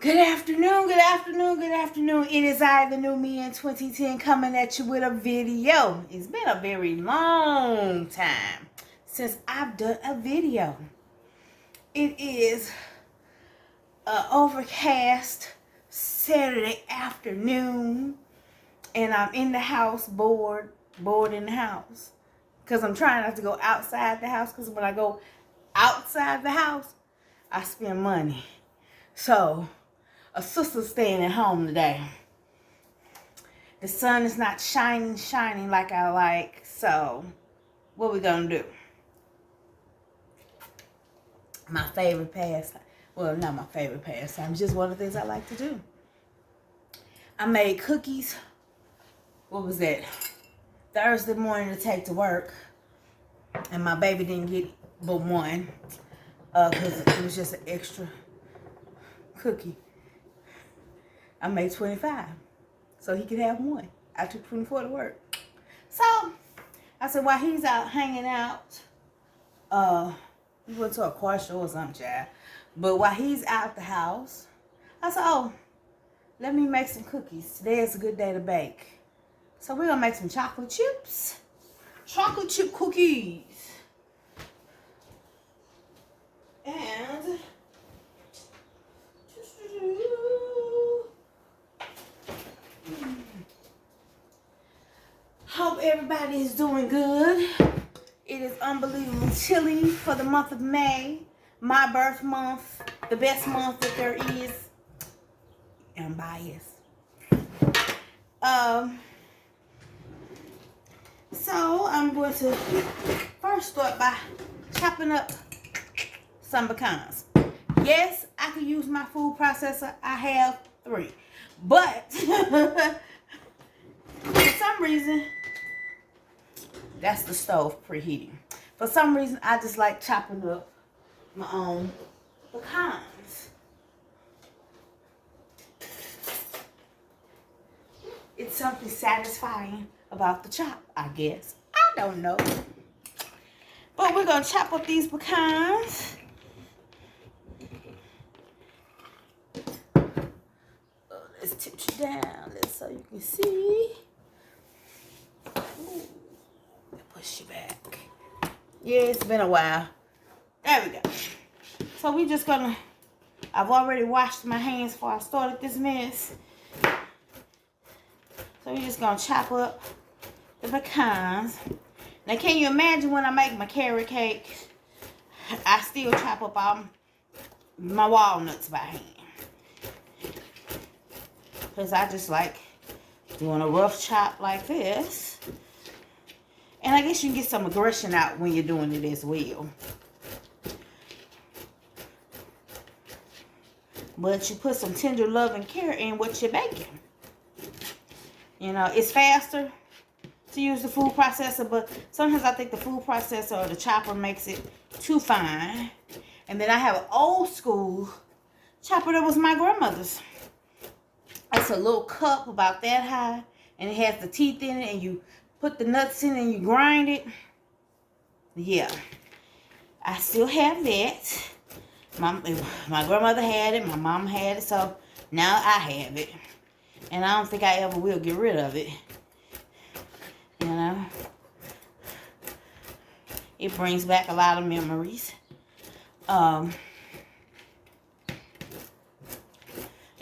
Good afternoon, good afternoon, good afternoon. It is I, the new me in 2010, coming at you with a video. It's been a very long time since I've done a video. It is an overcast Saturday afternoon, and I'm in the house bored in the house. Because I'm trying not to go outside the house, because when I go outside the house, I spend money. So, a sister's staying at home today. The sun is not shining like I like. So, what we gonna do? My favorite pastime. Well, not my favorite pastime. Just one of the things I like to do. I made cookies. What was that? Thursday morning to take to work. And my baby didn't get but one. Because it was just an extra cookie. I made 25, so he could have one. I took 24 to work. So, I said, while he's out hanging out, he went to a car show or something, child. But while he's out the house, I said, oh, let me make some cookies. Today is a good day to bake. So, we're going to make some chocolate chips. Chocolate chip cookies. And hope everybody is doing good. It is unbelievably chilly for the month of May. My birth month. The best month that there is. I'm biased. So I'm going to first start by chopping up some pecans. Yes, I could use my food processor. I have 3. But for some reason, that's the stove preheating. For some reason, I just like chopping up my own pecans. It's something satisfying about the chop, I guess. I don't know. But we're going to chop up these pecans. Let's tip you down so you can see. Ooh. Push you back. Yeah, it's been a while. There we go. So we just gonna, I've already washed my hands before I started this mess. So we're just gonna chop up the pecans. Now can you imagine when I make my carrot cake, I still chop up all my walnuts by hand. Because I just like doing a rough chop like this. And I guess you can get some aggression out when you're doing it as well. But you put some tender love and care in what you're baking. You know, it's faster to use the food processor, but sometimes I think the food processor or the chopper makes it too fine. And then I have an old school chopper that was my grandmother's. It's a little cup about that high, and it has the teeth in it, and you put the nuts in and you grind it. Yeah, I still have that. My grandmother had it, my mom had it, so now I have it. And I don't think I ever will get rid of it. You know, it brings back a lot of memories.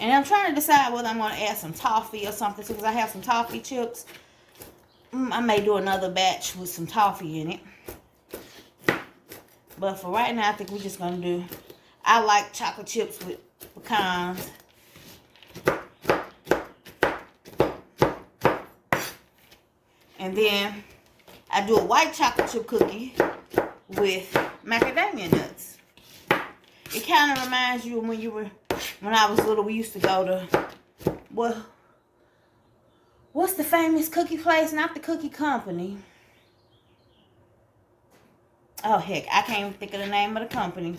And I'm trying to decide whether I'm going to add some toffee or something, because I have some toffee chips. I may do another batch with some toffee in it. But for right now, I think we're just going to do, I like chocolate chips with pecans. And then I do a white chocolate chip cookie with macadamia nuts. It kind of reminds you when I was little, we used to go to, well, what's the famous cookie place? Not the Cookie Company. Oh, heck, I can't even think of the name of the company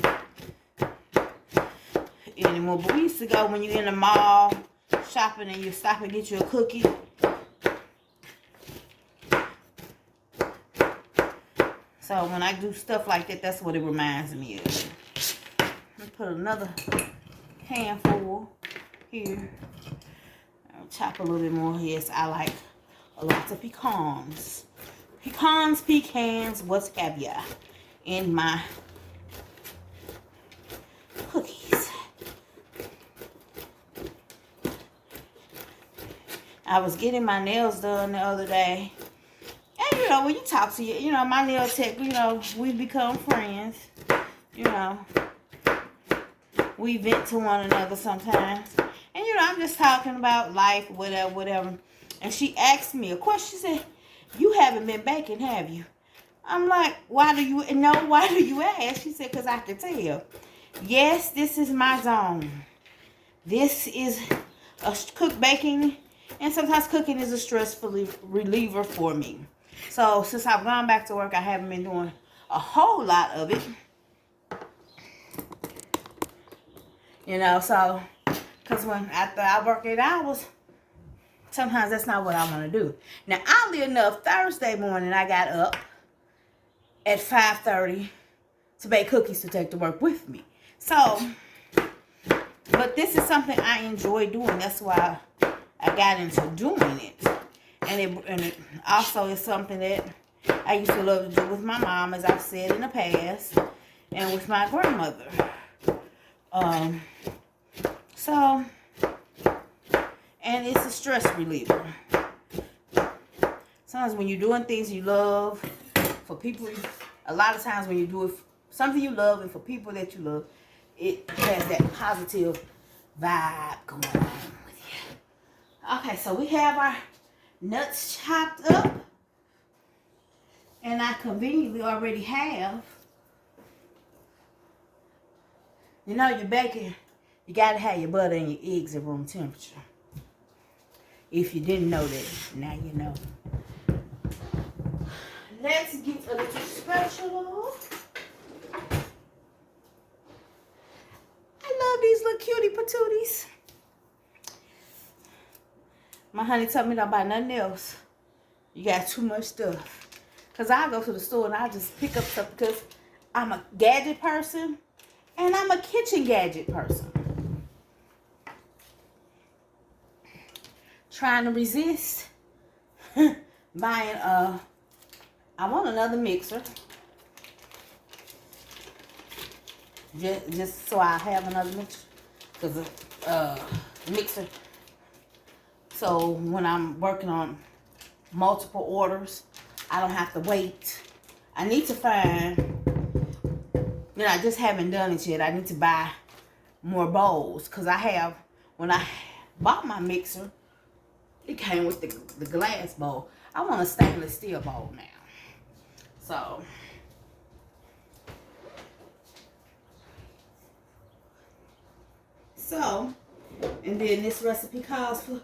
anymore. But we used to go when you're in the mall shopping and you stop and get you a cookie. So when I do stuff like that, that's what it reminds me of. Let me put another handful here. I'll chop a little bit more. Yes, I like a lot of pecans. Pecans, what have ya in my cookies. I was getting my nails done the other day. And, you know, when you talk to you know, my nail tech, you know, we become friends. You know, we vent to one another sometimes. And, you know, I'm just talking about life, whatever. And she asked me a question. She said, you haven't been baking, have you? I'm like, why do you ask? She said, because I can tell. Yes, this is my zone. This is baking, and sometimes cooking is a stress reliever for me. So since I've gone back to work, I haven't been doing a whole lot of it. You know, so, because after I work 8 hours, sometimes that's not what I want to do. Now, oddly enough, Thursday morning, I got up at 5:30 to bake cookies to take to work with me. So, but this is something I enjoy doing. That's why I got into doing it. And it also is something that I used to love to do with my mom, as I've said in the past, and with my grandmother. So, and it's a stress reliever. Sometimes when you're doing things you love for people, a lot of times when you do it something you love and for people that you love, it has that positive vibe going on with you. Okay, so we have our nuts chopped up, and I conveniently already have. You know, you're baking, you gotta have your butter and your eggs at room temperature. If you didn't know that, now you know. Let's get a little spatula. I love these little cutie patooties. My honey told me don't buy nothing else. You got too much stuff. Because I go to the store and I just pick up stuff because I'm a gadget person and I'm a kitchen gadget person. Trying to resist buying I want another mixer. Just so I have another mixer. Because mixer. So when I'm working on multiple orders, I don't have to wait. I need to find, you know, I just haven't done it yet. I need to buy more bowls. Because when I bought my mixer, it came with the glass bowl. I want a stainless steel bowl now. So, and then this recipe calls for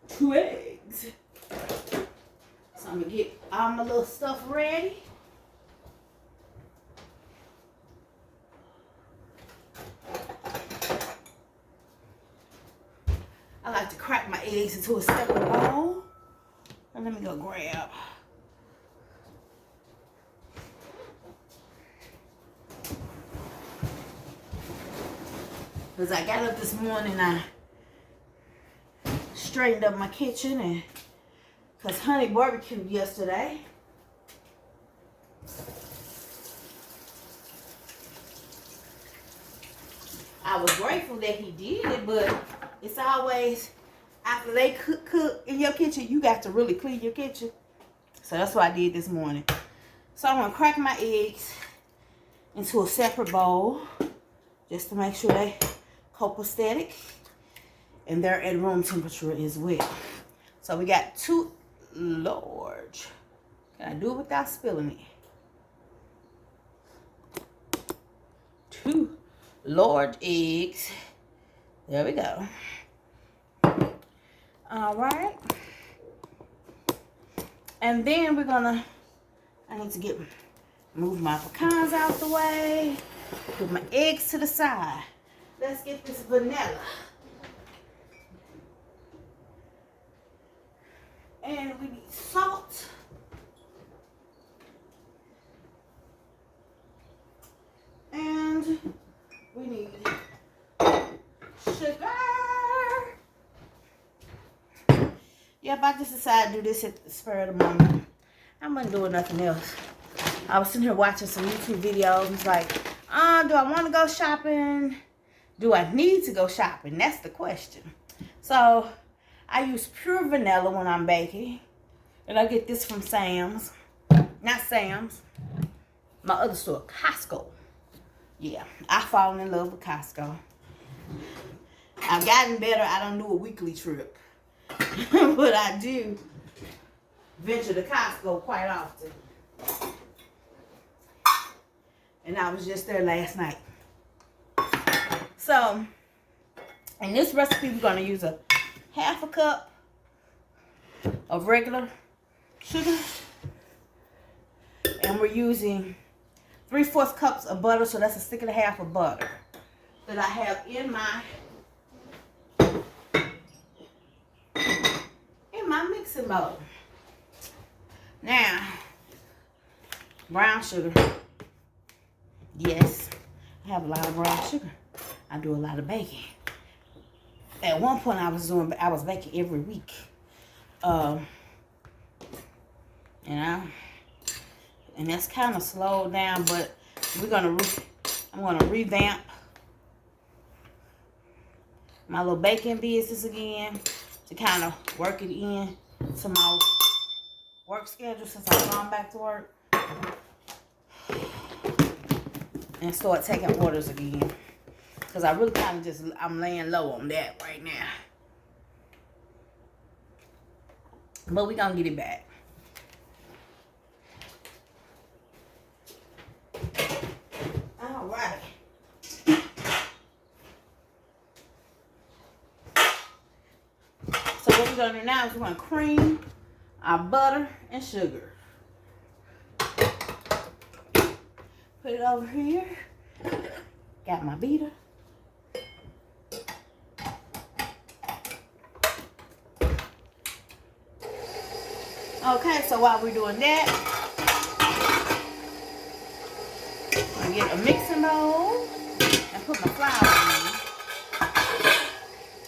2 eggs. So I'm going to get all my little stuff ready. I like to crack my eggs into a separate bowl. And let me go grab. Because I got up this morning, I straightened up my kitchen, and because Honey barbecued yesterday. I was grateful that he did it, but it's always, after they cook in your kitchen, you got to really clean your kitchen. So that's what I did this morning. So I'm going to crack my eggs into a separate bowl, just to make sure they copacetic, and they're at room temperature as well. So we got 2 large. Can I do it without spilling it? 2 large eggs. There we go. All right. And then I need to move my pecans out the way. Put my eggs to the side. Let's get this vanilla. And we need salt. And we need sugar. Yep, I just decided to do this at the spur of the moment. I wasn't doing nothing else. I was sitting here watching some YouTube videos. It's like, do I want to go shopping? Do I need to go shopping? That's the question. So, I use pure vanilla when I'm baking. And I get this from Sam's. Not Sam's. My other store, Costco. Yeah, I've fallen in love with Costco. I've gotten better. I don't do a weekly trip. But I do venture to Costco quite often. And I was just there last night. So, in this recipe, we're going to use a half a cup of regular sugar. And we're using 3/4 cups of butter. So that's a stick and a half of butter that I have in my mixing bowl. Now, brown sugar. Yes, I have a lot of brown sugar. I do a lot of baking. At one point, I was baking every week. And that's kind of slowed down, but I'm gonna revamp my little baking business again to kind of work it in to my work schedule since I've gone back to work, and start taking orders again, because I really kind of I'm laying low on that right now, but we're gonna get it back. All right. So what we're gonna do now is we're gonna cream our butter and sugar. Put it over here. Got my beater. Okay, so while we're doing that, I'm gonna get a mixing bowl and put my flour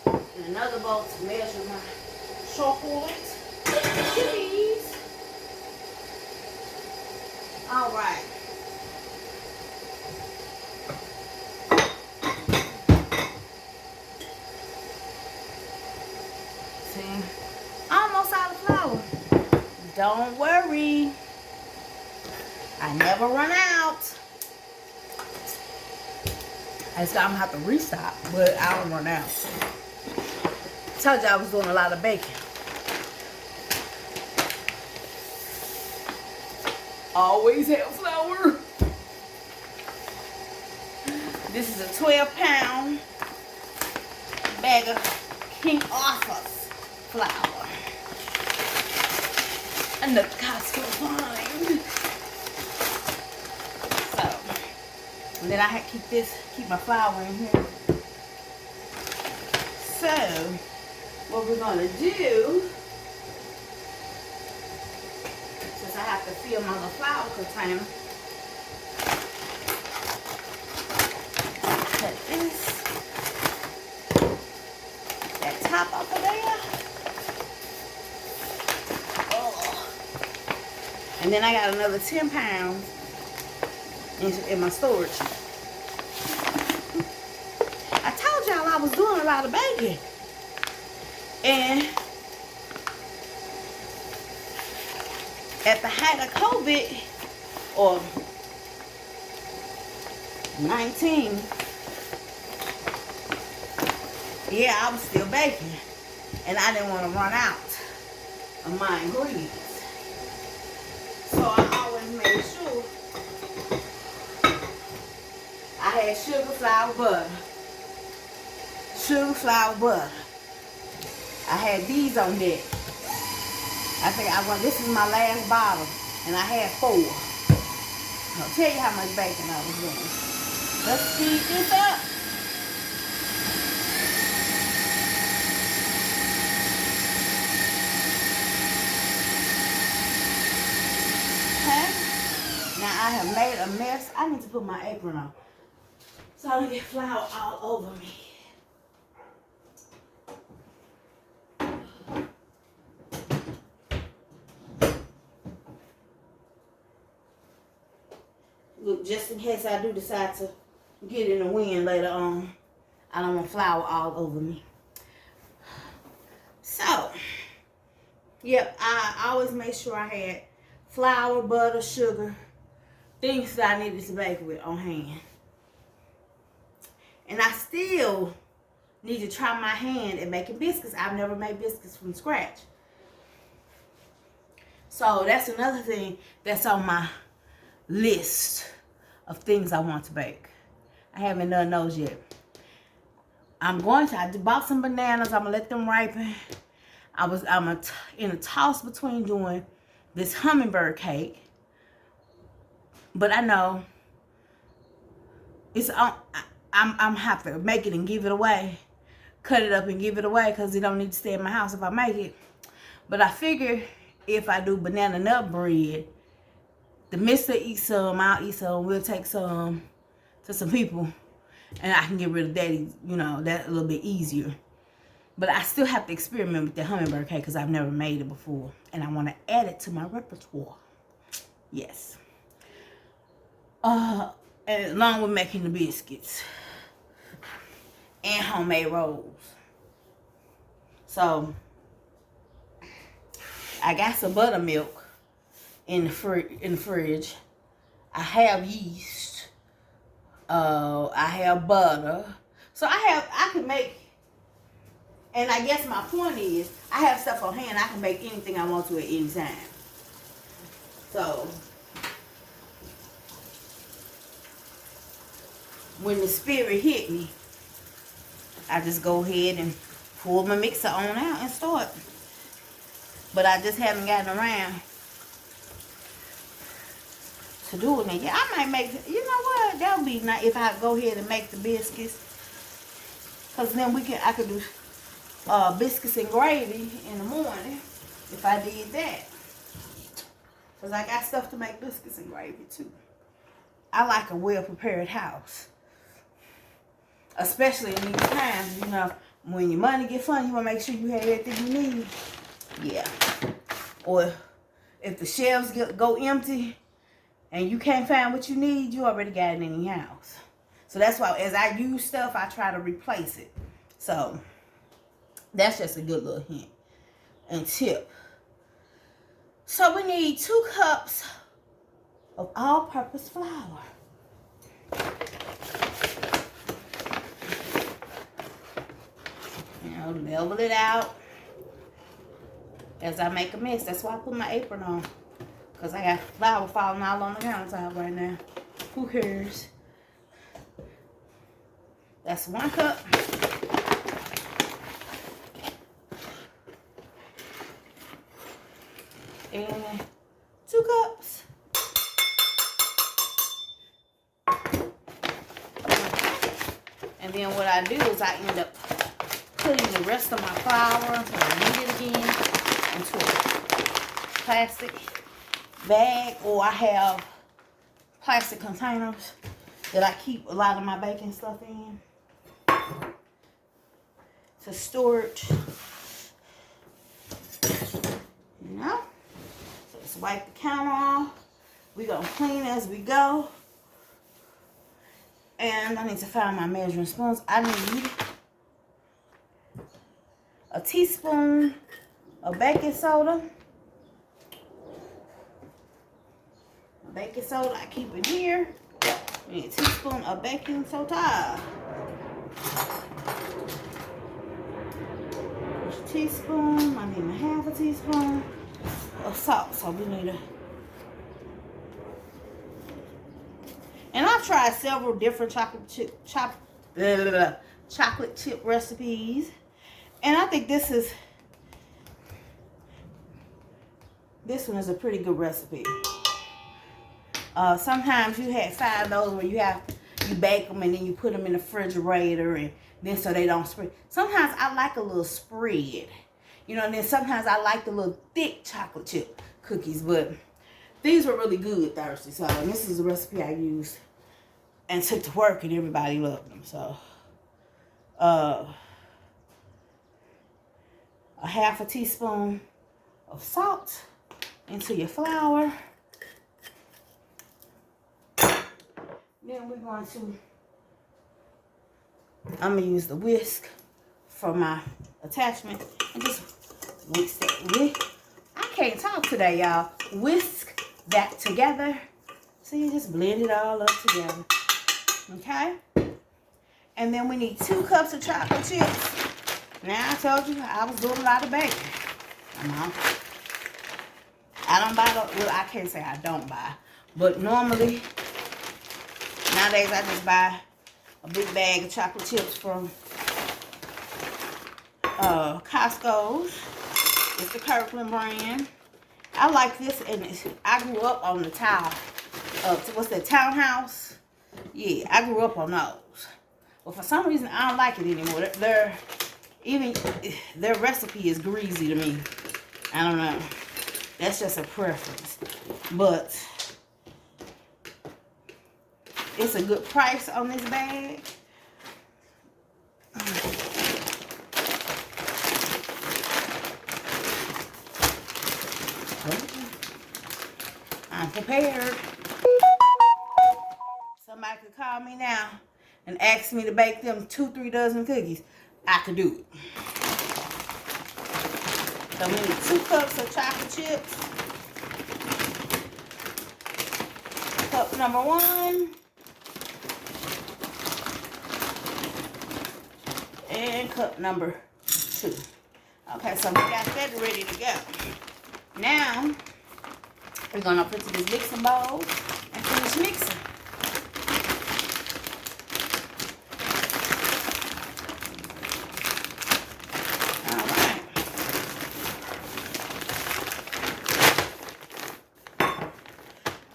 in. And another bowl to measure my chocolate cheese. All right. See, almost out of flour. Don't worry, I never run out. I'm gonna have to restock, but I don't run out. I told you I was doing a lot of baking. Always have flour. This is a 12-pound bag of King Arthur's flour. And the Costco find. So, and then I had to keep my flour in here. So, what we're gonna do, since I have to fill my little flour container, cut that top off of there. And then I got another 10 pounds in my storage. I told y'all I was doing a lot of baking. And at the height of COVID, or 19, yeah, I was still baking. And I didn't want to run out of my ingredients. So I always made sure I had sugar, flour, butter. Sugar, flour, butter. I had these on deck. This is my last bottle, and I had 4. I'll tell you how much baking I was doing. Let's speed this up. Okay. Now I have made a mess. I need to put my apron on so I don't get flour all over me. Look, just in case I do decide to get in the wind later on, I don't want flour all over me. So, yep, I always made sure I had flour, butter, sugar, things that I needed to bake with on hand. And I still need to try my hand at making biscuits. I've never made biscuits from scratch. So that's another thing that's on my list of things I want to bake. I haven't done those yet. I bought some bananas. I'm gonna let them ripen. I'm in a toss between doing this hummingbird cake, but I know it's I'm have to make it and give it away, cut it up and give it away because it don't need to stay in my house if I make it. But I figure if I do banana nut bread, the mister eats some, I'll eat some. We'll take some to some people, and I can get rid of that. You know, that a little bit easier. But I still have to experiment with the hummingbird cake because I've never made it before. And I want to add it to my repertoire. Yes. And along with making the biscuits. And homemade rolls. So, I got some buttermilk in the fridge. I have yeast. I have butter. So I can make. And I guess my point is, I have stuff on hand. I can make anything I want to at any time. So, when the spirit hit me, I just go ahead and pull my mixer on out and start. But I just haven't gotten around to doing it. Yeah, I might make, you know what? That would be nice if I go ahead and make the biscuits. Because then I could do biscuits and gravy in the morning if I did that. Because I got stuff to make biscuits and gravy too. I like a well-prepared house. Especially in these times, you know, when your money get funny, you want to make sure you have everything you need. Yeah. Or if the shelves go empty and you can't find what you need, you already got it in your house. So that's why as I use stuff, I try to replace it. So that's just a good little hint and tip. So we need 2 cups of all-purpose flour. You know, level it out as I make a mess. That's why I put my apron on. Because I got flour falling all on the countertop right now. Who cares? That's 1 cup. And 2 cups. And then what I do is I end up putting the rest of my flour until I need it again into a plastic bag, or I have plastic containers that I keep a lot of my baking stuff in to store it. You know? So let's wipe the counter off. We're going to clean as we go. And I need to find my measuring spoons. I need a teaspoon of baking soda. Baking soda, I keep it here. And a teaspoon of baking soda. There's a teaspoon. I need half a teaspoon of salt. So we need a. And I've tried several different chocolate chip recipes. And I think this one is a pretty good recipe. Sometimes you find those where you bake them and then you put them in the refrigerator and then so they don't spread. Sometimes I like a little spread, you know, and then sometimes I like the little thick chocolate chip cookies, but these were really good Thursday. So this is the recipe I used and took to work and everybody loved them. So a half a teaspoon of salt into your flour. Then we're going to, I'm going to use the whisk for my attachment and just whisk that. I can't talk today, y'all. Whisk that together. So you just blend it all up together. Okay? And then we need 2 cups of chocolate chips. Now I told you I was doing a lot of baking. I don't buy, well, I can't say I don't buy. But normally, nowadays I just buy a big bag of chocolate chips from Costco's. It's the Kirkland brand. I like this, and I grew up on the what's that, Townhouse? Yeah, I grew up on those. But for some reason, I don't like it anymore. Their recipe is greasy to me. I don't know. That's just a preference. But it's a good price on this bag. I'm prepared. Somebody could call me now and ask me to bake them 2-3 dozen cookies. I could do it. So we need 2 cups of chocolate chips. Cup number 1. And cup number 2. Okay, so we got that ready to go. Now, we're going to put it in this mixing bowl and finish mixing. All right.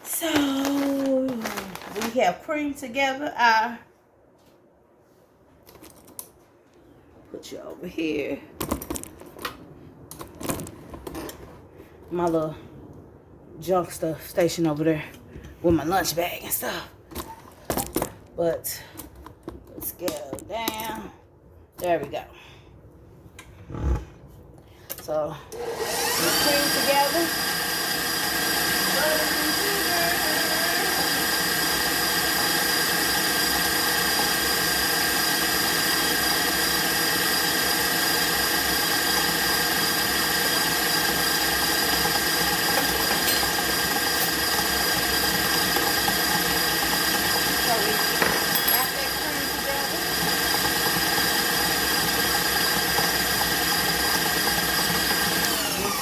So, we have creamed together our, put you over here, my little junk stuff station over there with my lunch bag and stuff. But let's go down. There we go. So we cream together.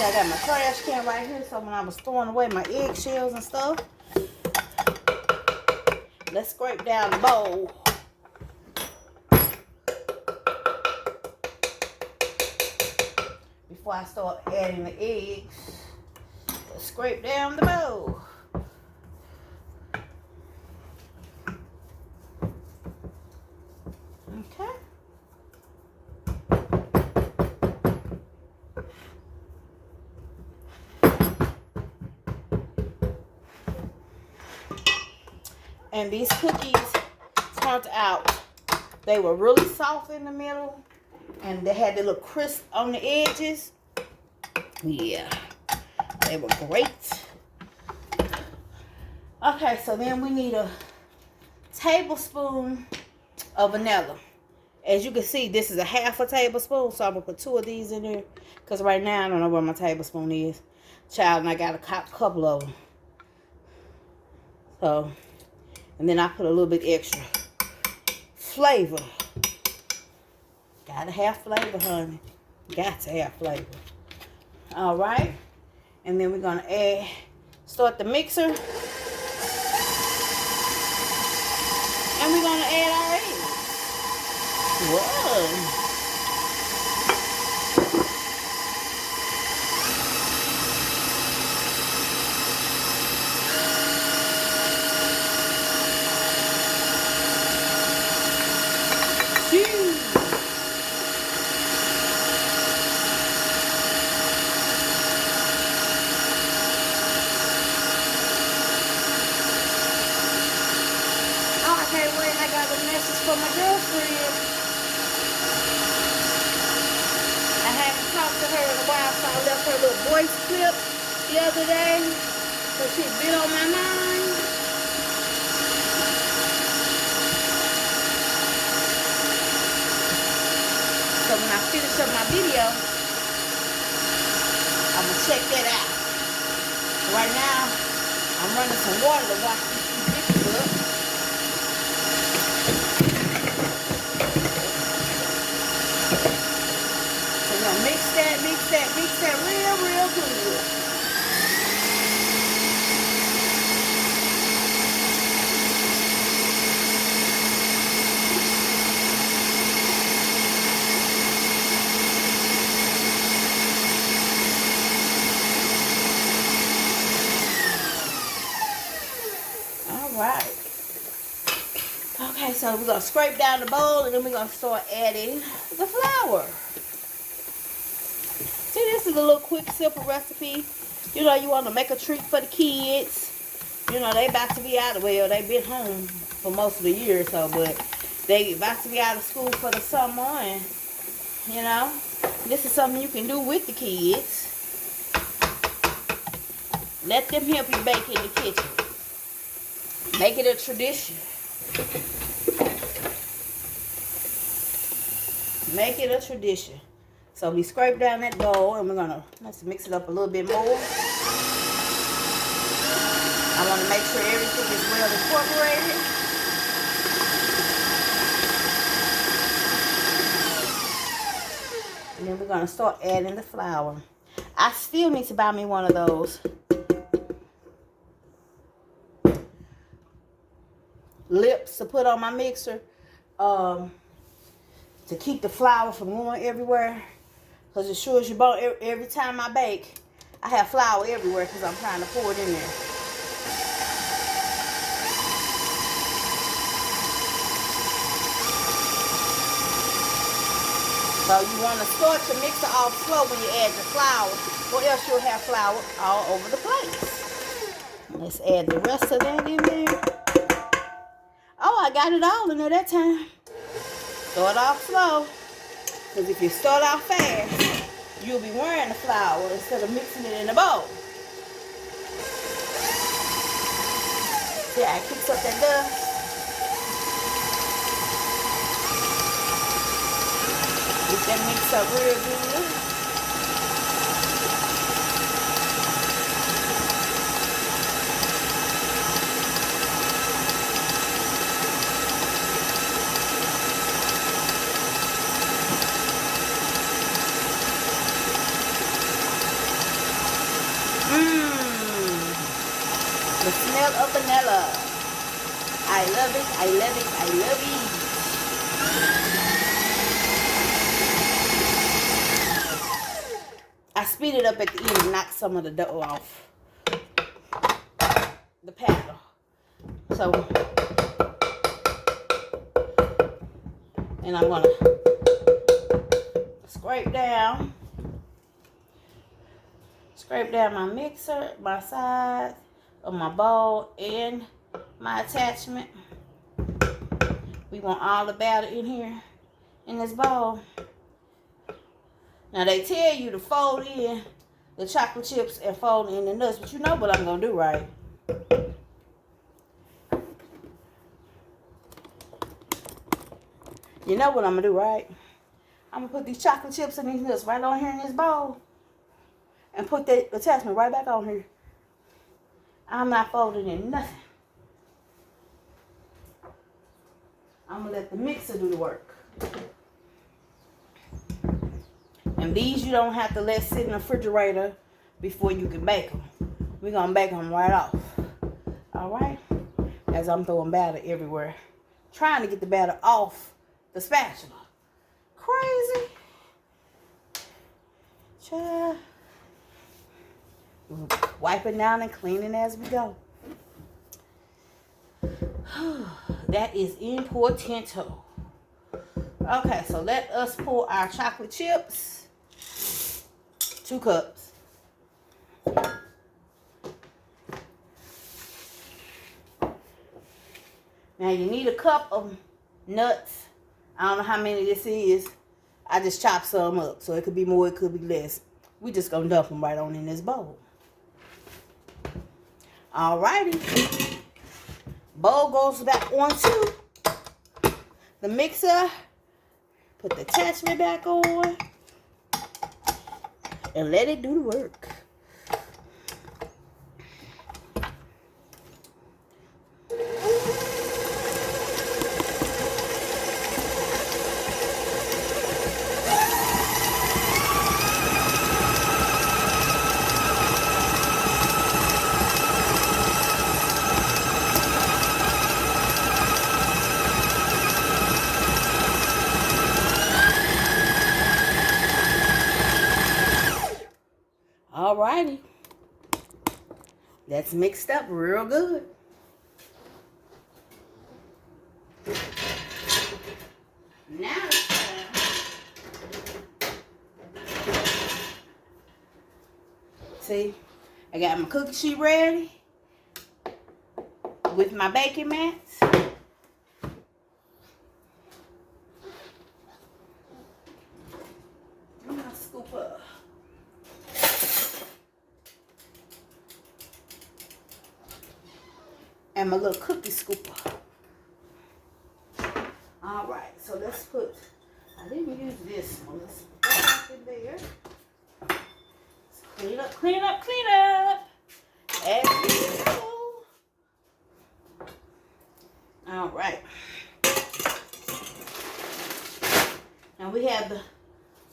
I got my trash can right here, so when I was throwing away my eggshells and stuff, let's scrape down the bowl. Before I start adding the eggs, let's scrape down the bowl. Okay. And these cookies turned out, they were really soft in the middle, and they had the little crisp on the edges. Yeah, they were great. Okay, so then we need a tablespoon of vanilla. As you can see, this is a half a tablespoon, so I'm gonna put 2 of these in there, because right now I don't know where my tablespoon is. Child, and I got a couple of them. So, and then I put a little bit extra flavor. Gotta have flavor, honey. Got to have flavor. All right. And then we're going to start the mixer. And we're going to add our eggs. Whoa. For my girlfriend. I haven't talked to her in a while, so I left her a little voice clip the other day, so she'd been on my mind. video, I'm going to check that out. Right now, I'm running some water to wash these two dishes up. So we're going to mix that real good. Right. Okay, so we're going to scrape down the bowl and then we're going to start adding the flour. See, this is a little quick, simple recipe. You know, you want to make a treat for the kids. You know, they about to be out of, well, they've been home for most of the year or so, but they about to be out of school for the summer. And, you know, this is something you can do with the kids. Let them help you bake in the kitchen. Make it a tradition. Make it a tradition. So we scrape down that bowl and we're gonna let's mix it up a little bit more. I want to make sure everything is well incorporated. And then we're gonna start adding the flour. I still need to buy me one of those lips to put on my mixer to keep the flour from going everywhere, because as sure as you bought, every time I bake I have flour everywhere because I'm trying to pour it in there. So you want to start your mixer off slow when you add the flour, or else you'll have flour all over the place. Let's add the rest of that in there. Oh, I got it all in there that time. Start off slow. Because if you start off fast, you'll be wearing the flour instead of mixing it in the bowl. See how it kicks up that dust? Get that mix up real good. The smell of vanilla. I love it, I love it, I love it. I speed it up at the end and knock some of the dough off the paddle. So, and I'm gonna scrape down my mixer, my sides of my bowl and my attachment. We want all the batter in here in this bowl. Now they tell you to fold in the chocolate chips and fold in the nuts, but you know what I'm gonna do, right? You know what I'm gonna do, right? I'm gonna put these chocolate chips and these nuts right on here in this bowl and put that attachment right back on here. I'm not folding in nothing. I'm gonna let the mixer do the work. And these you don't have to let sit in the refrigerator before you can bake them. We're gonna bake them right off. All right? As I'm throwing batter everywhere, trying to get the batter off the spatula. Crazy. Child. Wiping down and cleaning as we go. That is importanto. Okay, so let us pour our chocolate chips. 2 cups. Now you need a cup of nuts. I don't know how many this is. I just chopped some up, so it could be more, it could be less. We just gonna dump them right on in this bowl. Alrighty. Bowl goes back onto the mixer. Put the attachment back on. and let it do the work. Alrighty. That's mixed up real good. Now it's time. See, I got my cookie sheet ready with my baking mats. I'm gonna scoop up. And my little cookie scooper. All right, so let's put, I didn't use this one. Let's put that in there. Let's clean up, clean up, clean up. As usual. All right. Now we have the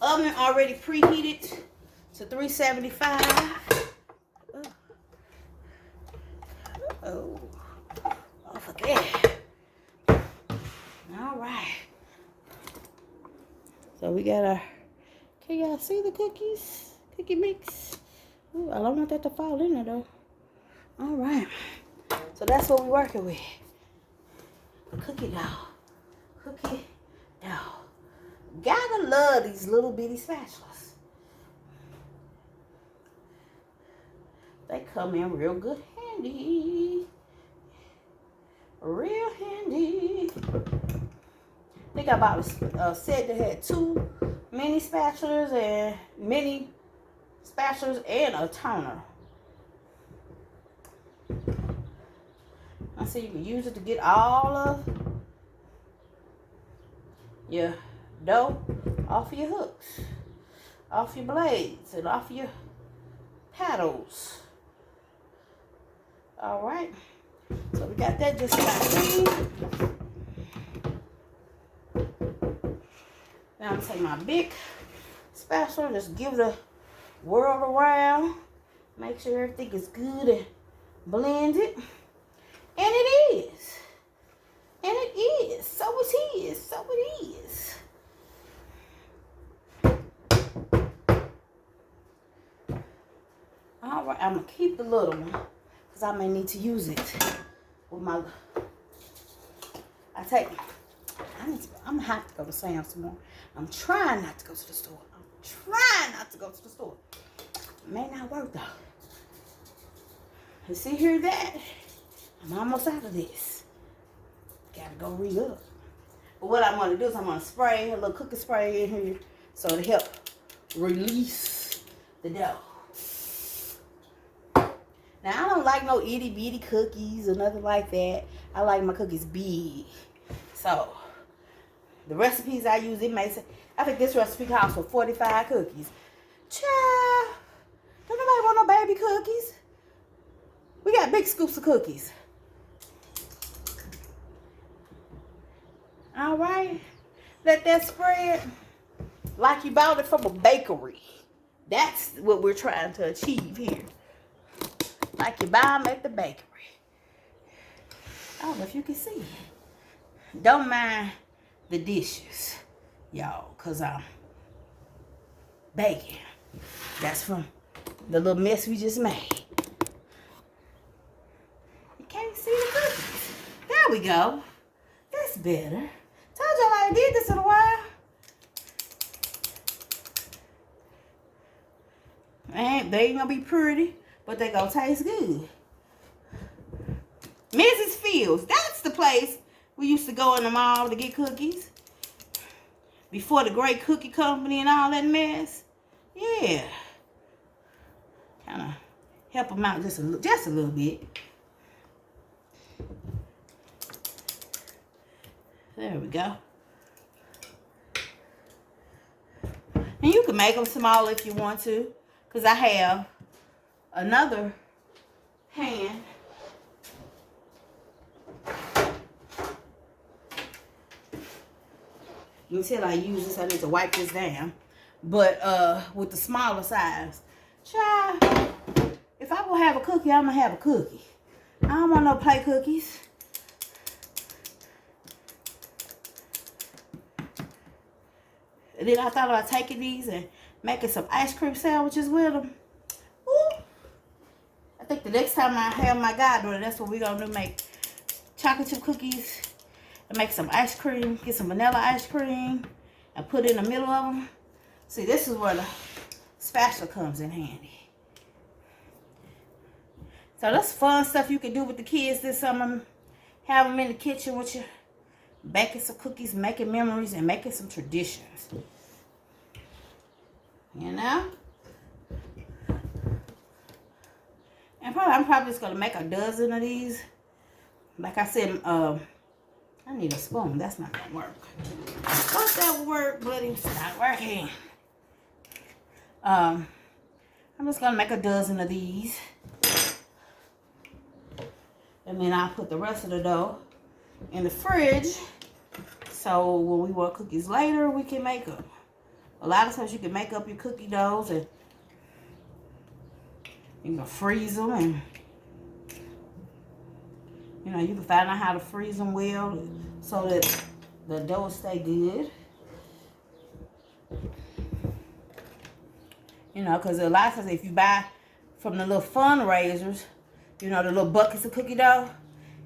oven already preheated to 375. Oh. Off of there. All right. So we got our, can y'all see the cookies? Cookie mix. Ooh, I don't want that to fall in there though. All right. So that's what we're working with. Cookie dough. Cookie dough. Gotta love these little bitty spatulas. They come in real good handy. Real handy. I think I bought a set that had 2 mini spatulas and a toner. I see you can use it to get all of your dough off of your hooks, off your blades, and off your paddles. All right. So we got that just about clean. Now I'm gonna take my big spatula, just give it a whirl around, make sure everything is good and blended. And it is. And it is. So it is. So it is. All right, I'm gonna keep the little one because I may need to use it with my. I'm gonna have to go to Sam's tomorrow. I'm trying not to go to the store. It may not work though. You see here that? I'm almost out of this. Gotta go re-up. But what I'm gonna do is I'm gonna spray a little cookie spray in here so to help release the dough. Now I don't like no itty bitty cookies or nothing like that. I like my cookies big. So the recipes I use, I think this recipe calls for 45 cookies. Child, don't nobody want no baby cookies. We got big scoops of cookies. All right, let that spread like you bought it from a bakery. That's what we're trying to achieve here. Like you buy them at the bakery. I don't know if you can see. Don't mind the dishes, y'all, because I'm baking. That's from the little mess we just made. You can't see the cookies. There we go. That's better. Told y'all I did this in a while. They ain't gonna be pretty, but they gonna taste good. Mrs. Fields, that's the place we used to go in the mall to get cookies. Before the Great Cookie Company and all that mess. Yeah. Kind of help them out just a little bit. There we go. And you can make them small if you want to. because I have another pan. You can tell I use this. I need to wipe this down. But with the smaller size. Child, if I will have a cookie, I'm going to have a cookie. I don't want no play cookies. And then I thought about taking these and making some ice cream sandwiches with them. Ooh. I think the next time I have my goddaughter, that's what we're going to do. Make chocolate chip cookies and make some ice cream. Get some vanilla ice cream and put it in the middle of them. See, this is where the spatula comes in handy. So that's fun stuff you can do with the kids this summer. Have them in the kitchen with you. Baking some cookies, making memories, and making some traditions. You know? And I'm probably just going to make a dozen of these. Like I said, I need a spoon. That's not going to work. What's that work, buddy? It's not working. I'm just going to make a dozen of these. And then I'll put the rest of the dough in the fridge. So when we want cookies later, we can make them. A lot of times you can make up your cookie doughs and you can freeze them, and you know, you can find out how to freeze them well so that the dough stay good. You know, because a lot of times if you buy from the little fundraisers, you know, the little buckets of cookie dough,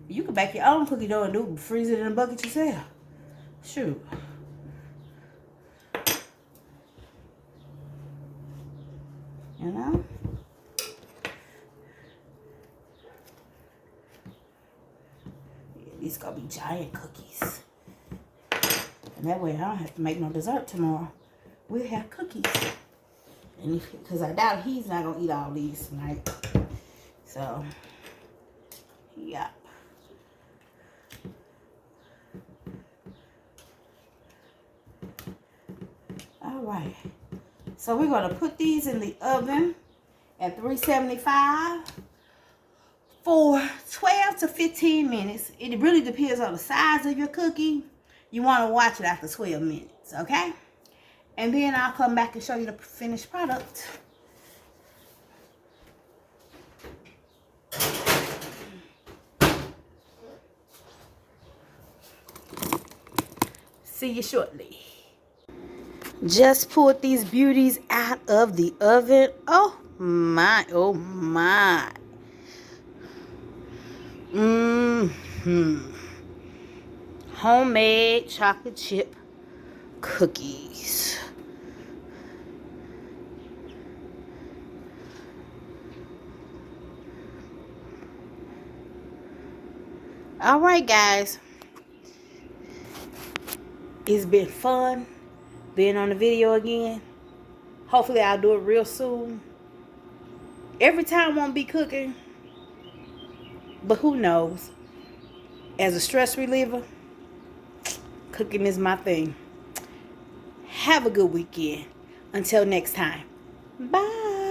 you can bake your own cookie dough and freeze it in a bucket yourself. Shoot. You know? Yeah, these gonna be giant cookies. And that way I don't have to make no dessert tomorrow. We'll have cookies. And because I doubt he's not gonna eat all these tonight. So, yeah. All right. So we're going to put these in the oven at 375 for 12 to 15 minutes. It really depends on the size of your cookie. You want to watch it after 12 minutes, okay? And then I'll come back and show you the finished product. See you shortly. Just pulled these beauties out of the oven. Oh my, oh my. Homemade chocolate chip cookies. All right, guys. It's been fun being on the video again. Hopefully I'll do it real soon. Every time won't be cooking, but who knows? As a stress reliever, cooking is my thing. Have a good weekend. Until next time. Bye.